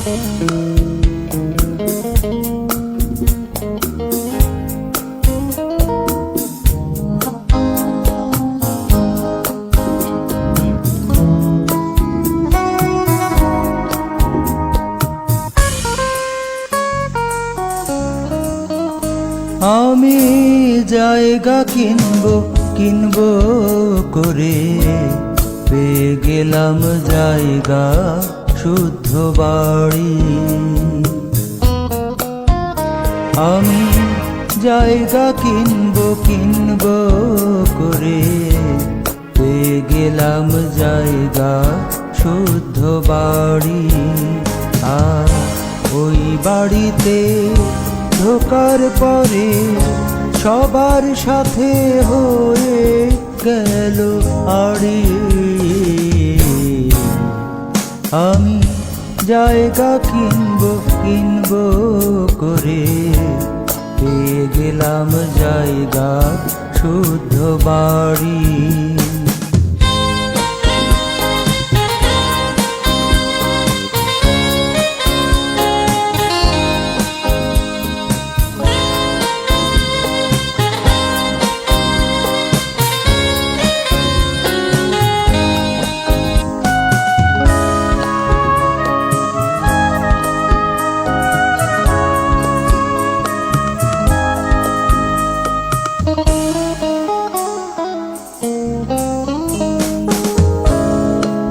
আমি জায়গা কিনবো করে পেয়ে গেলাম জায়গা শুদ্ধ বাড়ি। আমি জায়গা কিনবো করে পেয়ে গেলাম জায়গা শুদ্ধ বাড়ি। আর ওই বাড়িতে ঢোকার পরে সবার সাথে হয়ে গেল আড়ি। আমি জায়গা কিনবো করে পেয়ে গেলাম জায়গা শুদ্ধ বাড়ি।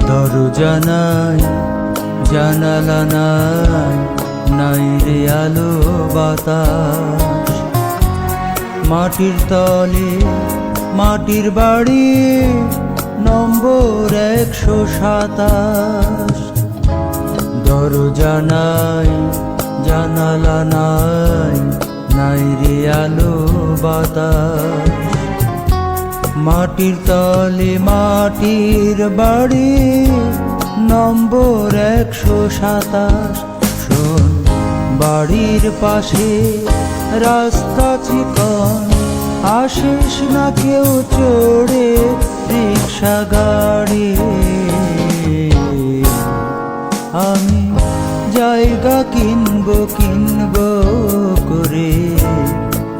দরজা নাই, জানালা নাই, নাই রে আলো বাতাস। মাটির তলে মাটির বাড়ি, নম্বর 127। দরজা নাই, জানালা নাই, নাই রে আলো বাতাস। মাটির তলে মাটির বাড়ি, নম্বর 127। শোন, বাড়ির পাশে রাস্তা চিকন, আসিস না কেউ চড়ে রিক্সা গাড়ি। আমি জায়গা কিনবো করে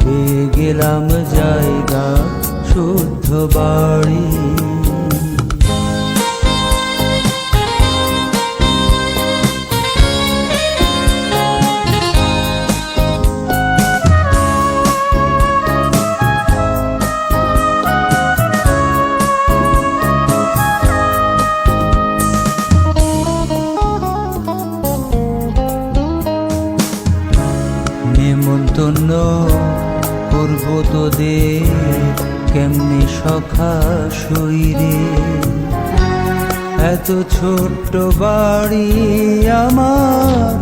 পেয়ে গেলাম জায়গা শুদ্ধ বাড়ি। নেমন্তন্ন করব তোদের কেমনে সখা শরীরে। এত ছোট্ট বাড়ি আমার,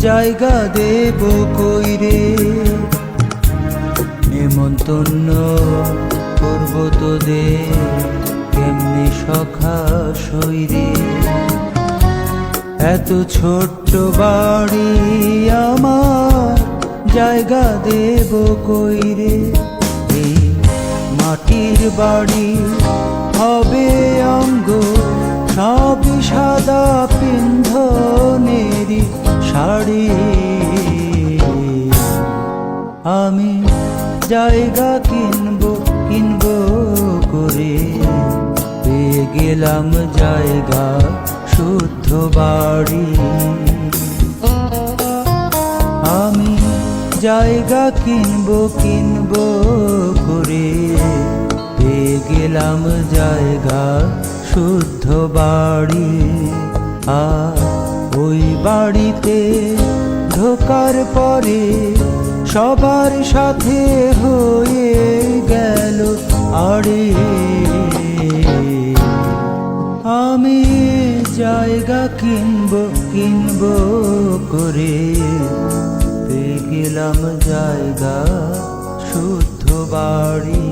জায়গা দেব কইরে। নেমন্তন্ন করব তোদের কেমনে সখা শরীরে। এত ছোট্ট বাড়ি আমার, জায়গা দেব কইরে। এই মাটির বাড়ি হবে অঙ্গ, সব সাদা পিন্ধনেরি শাড়ি। আমি জায়গা কিনবো করে পেয়ে গেলাম জায়গা শুদ্ধ বাড়ি। আমি জায়গা কিনবো করে পেয়ে গেলাম জায়গা শুদ্ধ বাড়ি। আর ওই বাড়িতে ঢোকার পরে সবার সাথে হয়ে গেল আড়ি। আমি জায়গা কিনবো করে পেয়ে গেলাম জায়গা শুদ্ধ বাড়ি।